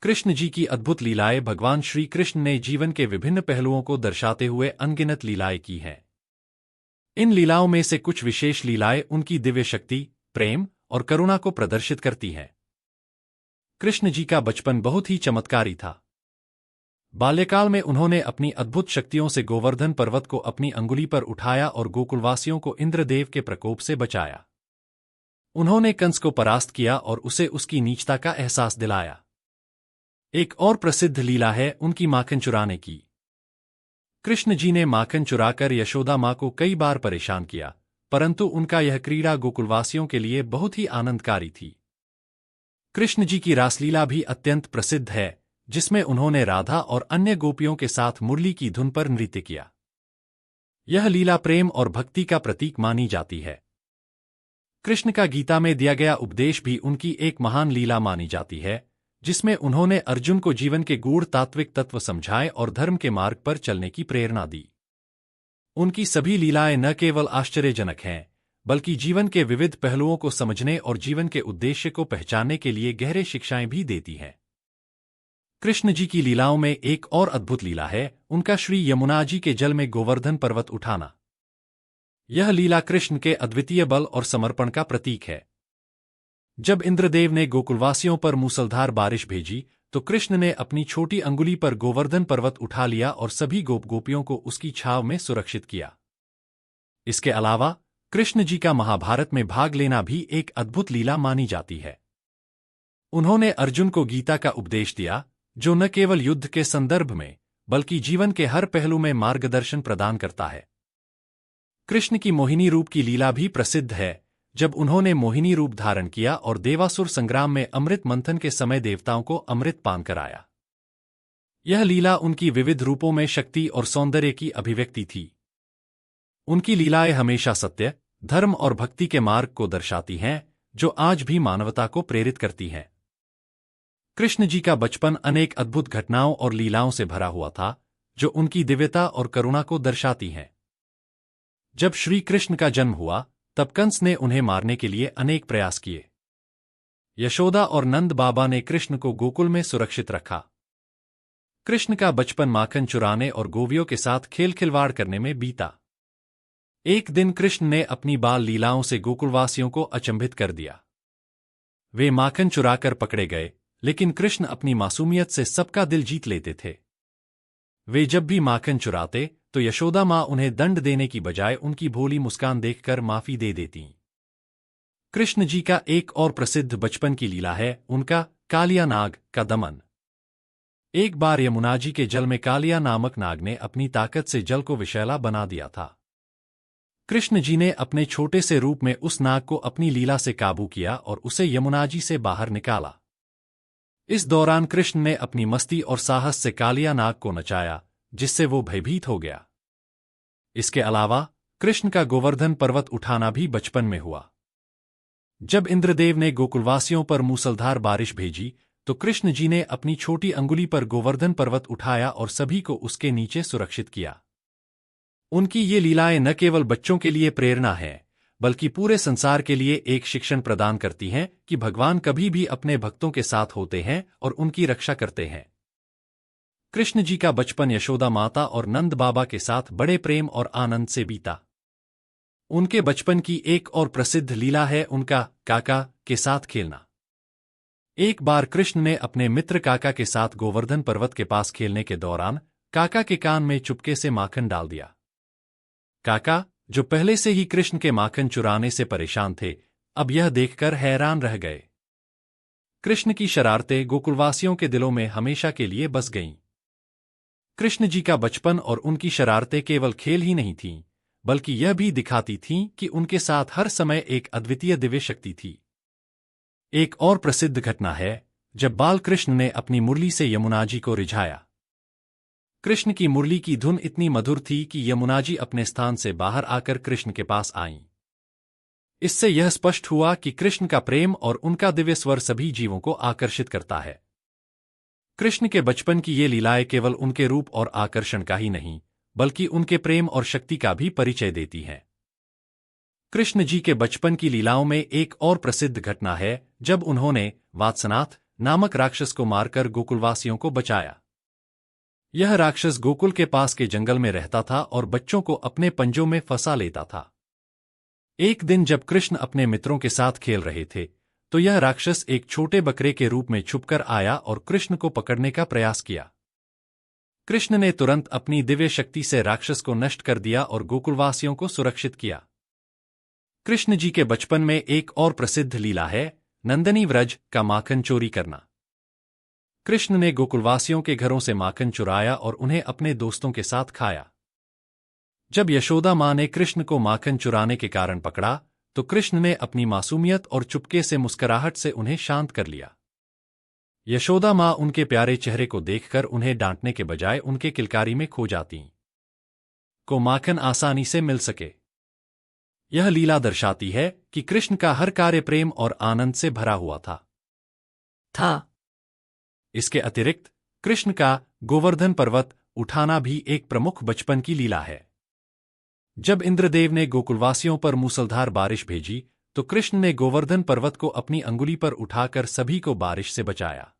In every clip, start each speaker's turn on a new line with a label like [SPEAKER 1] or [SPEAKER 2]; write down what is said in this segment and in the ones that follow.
[SPEAKER 1] कृष्ण जी की अद्भुत लीलाएं। भगवान श्री कृष्ण ने जीवन के विभिन्न पहलुओं को दर्शाते हुए अनगिनत लीलाएं की हैं। इन लीलाओं में से कुछ विशेष लीलाएं उनकी दिव्य शक्ति, प्रेम और करुणा को प्रदर्शित करती हैं। कृष्ण जी का बचपन बहुत ही चमत्कारी था। बाल्यकाल में उन्होंने अपनी अद्भुत शक्तियों से गोवर्धन पर्वत को अपनी अंगुली पर उठाया और गोकुलवासियों को इंद्रदेव के प्रकोप से बचाया। उन्होंने कंस को परास्त किया और उसे उसकी नीचता का एहसास दिलाया। एक और प्रसिद्ध लीला है उनकी माखन चुराने की। कृष्ण जी ने माखन चुराकर यशोदा मां को कई बार परेशान किया, परंतु उनका यह क्रीड़ा गोकुलवासियों के लिए बहुत ही आनंदकारी थी। कृष्ण जी की रासलीला भी अत्यंत प्रसिद्ध है, जिसमें उन्होंने राधा और अन्य गोपियों के साथ मुरली की धुन पर नृत्य किया। यह लीला प्रेम और भक्ति का प्रतीक मानी जाती है। कृष्ण का गीता में दिया गया उपदेश भी उनकी एक महान लीला मानी जाती है, जिसमें उन्होंने अर्जुन को जीवन के गूढ़ तात्विक तत्व समझाए और धर्म के मार्ग पर चलने की प्रेरणा दी। उनकी सभी लीलाएं न केवल आश्चर्यजनक हैं, बल्कि जीवन के विविध पहलुओं को समझने और जीवन के उद्देश्य को पहचानने के लिए गहरे शिक्षाएं भी देती हैं। कृष्ण जी की लीलाओं में एक और अद्भुत लीला है उनका श्री यमुना जी के जल में गोवर्धन पर्वत उठाना। यह लीला कृष्ण के अद्वितीय बल और समर्पण का प्रतीक है। जब इंद्रदेव ने गोकुलवासियों पर मूसलधार बारिश भेजी, तो कृष्ण ने अपनी छोटी अंगुली पर गोवर्धन पर्वत उठा लिया और सभी गोपियों को उसकी छाव में सुरक्षित किया। इसके अलावा कृष्ण जी का महाभारत में भाग लेना भी एक अद्भुत लीला मानी जाती है। उन्होंने अर्जुन को गीता का उपदेश दिया, जो न केवल युद्ध के संदर्भ में, बल्कि जीवन के हर पहलू में मार्गदर्शन प्रदान करता है। कृष्ण की मोहिनी रूप की लीला भी प्रसिद्ध है, जब उन्होंने मोहिनी रूप धारण किया और देवासुर संग्राम में अमृत मंथन के समय देवताओं को अमृत पान कराया। यह लीला उनकी विविध रूपों में शक्ति और सौंदर्य की अभिव्यक्ति थी। उनकी लीलाएं हमेशा सत्य, धर्म और भक्ति के मार्ग को दर्शाती हैं, जो आज भी मानवता को प्रेरित करती हैं। कृष्ण जी का बचपन अनेक अद्भुत घटनाओं और लीलाओं से भरा हुआ था, जो उनकी दिव्यता और करुणा को दर्शाती हैं। जब श्री कृष्ण का जन्म हुआ, तब कंस ने उन्हें मारने के लिए अनेक प्रयास किए। यशोदा और नंद बाबा ने कृष्ण को गोकुल में सुरक्षित रखा। कृष्ण का बचपन माखन चुराने और गोवियों के साथ खेल खिलवाड़ करने में बीता। एक दिन कृष्ण ने अपनी बाल लीलाओं से गोकुलवासियों को अचंभित कर दिया। वे माखन चुराकर पकड़े गए, लेकिन कृष्ण अपनी मासूमियत से सबका दिल जीत लेते थे। वे जब भी माखन चुराते, तो यशोदा मां उन्हें दंड देने की बजाय उनकी भोली मुस्कान देखकर माफी दे देती। कृष्ण जी का एक और प्रसिद्ध बचपन की लीला है उनका कालिया नाग का दमन। एक बार यमुना जी के जल में कालिया नामक नाग ने अपनी ताकत से जल को विषैला बना दिया था। कृष्ण जी ने अपने छोटे से रूप में उस नाग को अपनी लीला से काबू किया और उसे यमुना जी से बाहर निकाला। इस दौरान कृष्ण ने अपनी मस्ती और साहस से कालिया नाग को नचाया, जिससे वो भयभीत हो गया। इसके अलावा कृष्ण का गोवर्धन पर्वत उठाना भी बचपन में हुआ। जब इंद्रदेव ने गोकुलवासियों पर मूसलधार बारिश भेजी, तो कृष्ण जी ने अपनी छोटी अंगुली पर गोवर्धन पर्वत उठाया और सभी को उसके नीचे सुरक्षित किया। उनकी ये लीलाएं न केवल बच्चों के लिए प्रेरणा है, बल्कि पूरे संसार के लिए एक शिक्षण प्रदान करती हैं कि भगवान कभी भी अपने भक्तों के साथ होते हैं और उनकी रक्षा करते हैं। कृष्ण जी का बचपन यशोदा माता और नंद बाबा के साथ बड़े प्रेम और आनंद से बीता। उनके बचपन की एक और प्रसिद्ध लीला है उनका काका के साथ खेलना। एक बार कृष्ण ने अपने मित्र काका के साथ गोवर्धन पर्वत के पास खेलने के दौरान काका के कान में चुपके से माखन डाल दिया। काका, जो पहले से ही कृष्ण के माखन चुराने से परेशान थे, अब यह देखकर हैरान रह गए। कृष्ण की शरारतें गोकुलवासियों के दिलों में हमेशा के लिए बस गईं। कृष्ण जी का बचपन और उनकी शरारतें केवल खेल ही नहीं थीं, बल्कि यह भी दिखाती थीं कि उनके साथ हर समय एक अद्वितीय दिव्य शक्ति थी। एक और प्रसिद्ध घटना है जब बाल कृष्ण ने अपनी मुरली से यमुना जी को रिझाया। कृष्ण की मुरली की धुन इतनी मधुर थी कि यमुना जी अपने स्थान से बाहर आकर कृष्ण के पास आईं। इससे यह स्पष्ट हुआ कि कृष्ण का प्रेम और उनका दिव्य स्वर सभी जीवों को आकर्षित करता है। कृष्ण के बचपन की ये लीलाएं केवल उनके रूप और आकर्षण का ही नहीं, बल्कि उनके प्रेम और शक्ति का भी परिचय देती हैं। कृष्ण जी के बचपन की लीलाओं में एक और प्रसिद्ध घटना है जब उन्होंने वात्सनाथ नामक राक्षस को मारकर गोकुलवासियों को बचाया। यह राक्षस गोकुल के पास के जंगल में रहता था और बच्चों को अपने पंजों में फंसा लेता था। एक दिन जब कृष्ण अपने मित्रों के साथ खेल रहे थे, तो यह राक्षस एक छोटे बकरे के रूप में छुपकर आया और कृष्ण को पकड़ने का प्रयास किया। कृष्ण ने तुरंत अपनी दिव्य शक्ति से राक्षस को नष्ट कर दिया और गोकुलवासियों को सुरक्षित किया। कृष्ण जी के बचपन में एक और प्रसिद्ध लीला है, नंदनी व्रज का माखन चोरी करना। कृष्ण ने गोकुलवासियों के घरों से माखन चुराया और उन्हें अपने दोस्तों के साथ खाया। जब यशोदा माँ ने कृष्ण को माखन चुराने के कारण पकड़ा, तो कृष्ण ने अपनी मासूमियत और चुपके से मुस्कुराहट से उन्हें शांत कर लिया। यशोदा माँ उनके प्यारे चेहरे को देखकर उन्हें डांटने के बजाय उनके किलकारी में खो जाती को माखन आसानी से मिल सके। यह लीला दर्शाती है कि कृष्ण का हर कार्य प्रेम और आनंद से भरा हुआ था। इसके अतिरिक्त कृष्ण का गोवर्धन पर्वत उठाना भी एक प्रमुख बचपन की लीला है। जब इंद्रदेव ने गोकुलवासियों पर मूसलधार बारिश भेजी, तो कृष्ण ने गोवर्धन पर्वत को अपनी अंगुली पर उठाकर सभी को बारिश से बचाया।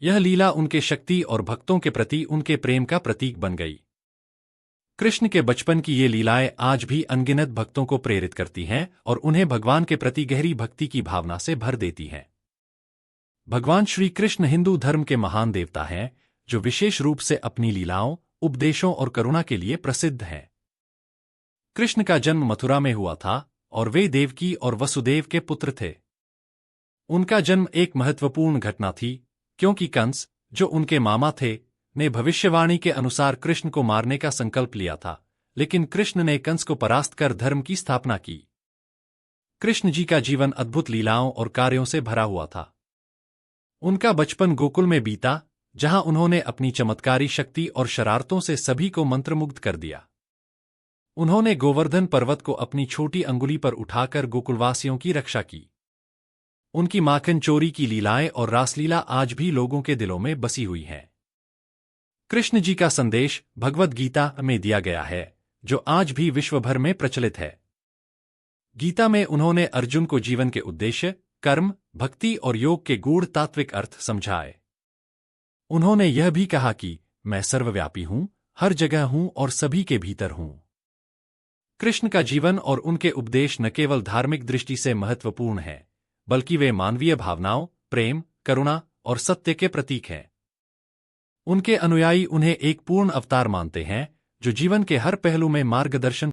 [SPEAKER 1] यह लीला उनके शक्ति और भक्तों के प्रति उनके प्रेम का प्रतीक बन गई। कृष्ण के बचपन की ये लीलाएं आज भी अनगिनत भक्तों को प्रेरित करती हैं और उन्हें भगवान के प्रति गहरी भक्ति की भावना से भर देती हैं। भगवान श्री कृष्ण हिंदू धर्म के महान देवता हैं, जो विशेष रूप से अपनी लीलाओं, उपदेशों और करुणा के लिए प्रसिद्ध हैं। कृष्ण का जन्म मथुरा में हुआ था और वे देवकी और वसुदेव के पुत्र थे। उनका जन्म एक महत्वपूर्ण घटना थी, क्योंकि कंस, जो उनके मामा थे, ने भविष्यवाणी के अनुसार कृष्ण को मारने का संकल्प लिया था, लेकिन कृष्ण ने कंस को परास्त कर धर्म की स्थापना की। कृष्ण जी का जीवन अद्भुत लीलाओं और कार्यों से भरा हुआ था। उनका बचपन गोकुल में बीता, जहां उन्होंने अपनी चमत्कारी शक्ति और शरारतों से सभी को मंत्रमुग्ध कर दिया। उन्होंने गोवर्धन पर्वत को अपनी छोटी अंगुली पर उठाकर गोकुलवासियों की रक्षा की। उनकी माखन चोरी की लीलाएं और रासलीला आज भी लोगों के दिलों में बसी हुई हैं। कृष्ण जी का संदेश भगवद गीता में दिया गया है, जो आज भी विश्व भर में प्रचलित है। गीता में उन्होंने अर्जुन को जीवन के उद्देश्य, कर्म, भक्ति और योग के गूढ़ तात्विक अर्थ समझाए। उन्होंने यह भी कहा कि मैं सर्वव्यापी हूं, हर जगह हूं और सभी के भीतर हूं। कृष्ण का जीवन और उनके उपदेश न केवल धार्मिक दृष्टि से महत्वपूर्ण हैं, बल्कि वे मानवीय भावनाओं, प्रेम, करुणा और सत्य के प्रतीक हैं। उनके अनुयायी उन्हें एक पूर्ण अवतार मानते हैं, जो जीवन के हर पहलू में मार्गदर्शन